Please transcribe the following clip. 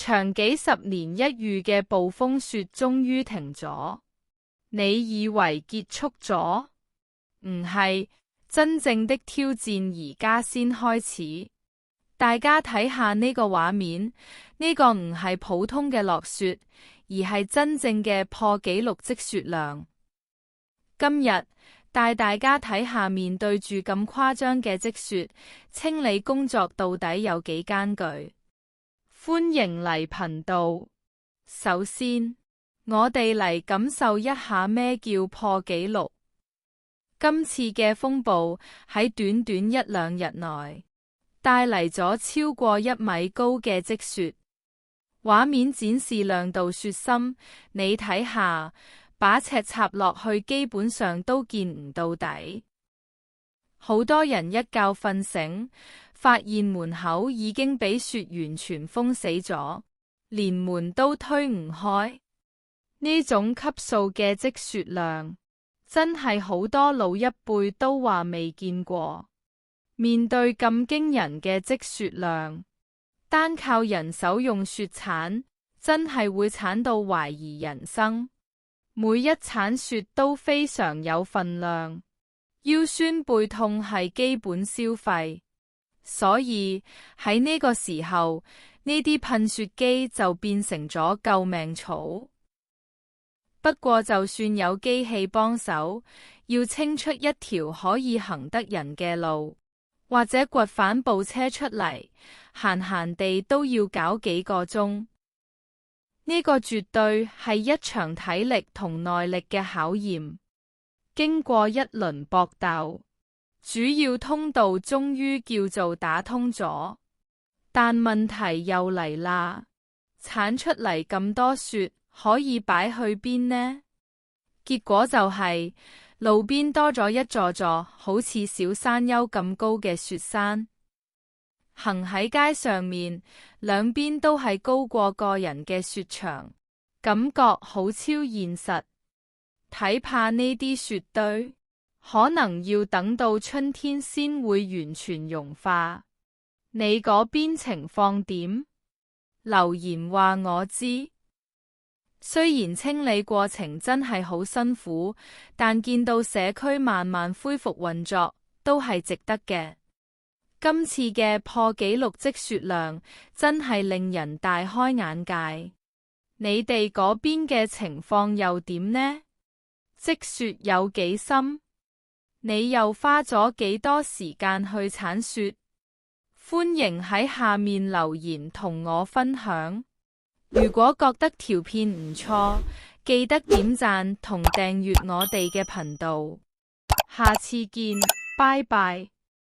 長幾十年一遇嘅暴風雪終於停咗，你以為結束咗？唔係，真正的挑戰而家先開始。大家睇下呢個畫面，呢個唔係普通嘅落雪，而係真正嘅破紀錄積雪量。今日帶大家睇下面對住咁誇張嘅積雪，清理工作到底有幾艱巨。歡迎嚟頻道。首先，我哋嚟感受一下咩叫破紀錄。今次嘅風暴喺短短一兩日內，帶嚟咗超過1米高嘅積雪。畫面展示亮度雪深，你睇下，把尺插落去基本上都見唔到底。好多人一覺瞓醒，發現門口已經俾雪完全封死咗，連門都推唔開。呢種級數嘅積雪量，真係好多老一輩都話未見過。面對咁驚人嘅積雪量，單靠人手用雪鏟，真係會鏟到懷疑人生。每一鏟雪都非常有分量，腰酸背痛係基本消費。所以喺呢個時候，呢啲噴雪機就變成咗救命草。不過就算有機器幫手，要清出一條可以行得人嘅路，或者掘返部車出嚟，閒閒地都要搞幾個鐘。呢個絕對係一場體力同耐力嘅考驗。經過一輪搏鬥，主要通道終於叫做打通咗。但問題又嚟啦，鏟出嚟咁多雪，可以擺去邊呢？結果就係路邊多咗一座座好似小山丘咁高嘅雪山。行喺街上面，兩邊都係高過個人嘅雪牆，感覺好超現實。睇怕呢啲雪堆，可能要等到春天先會完全融化。你嗰邊情況點？留言話我知。雖然清理過程真係好辛苦，但見到社區慢慢恢復運作，都係值得嘅。今次嘅破紀錄積雪量真係令人大開眼界。你哋嗰邊嘅情況又點呢？積雪有幾深？你又花咗幾多時間去鏟雪？歡迎喺下面留言同我分享。如果覺得條片唔錯，記得點讚同訂閱我哋嘅頻道。下次見，拜拜。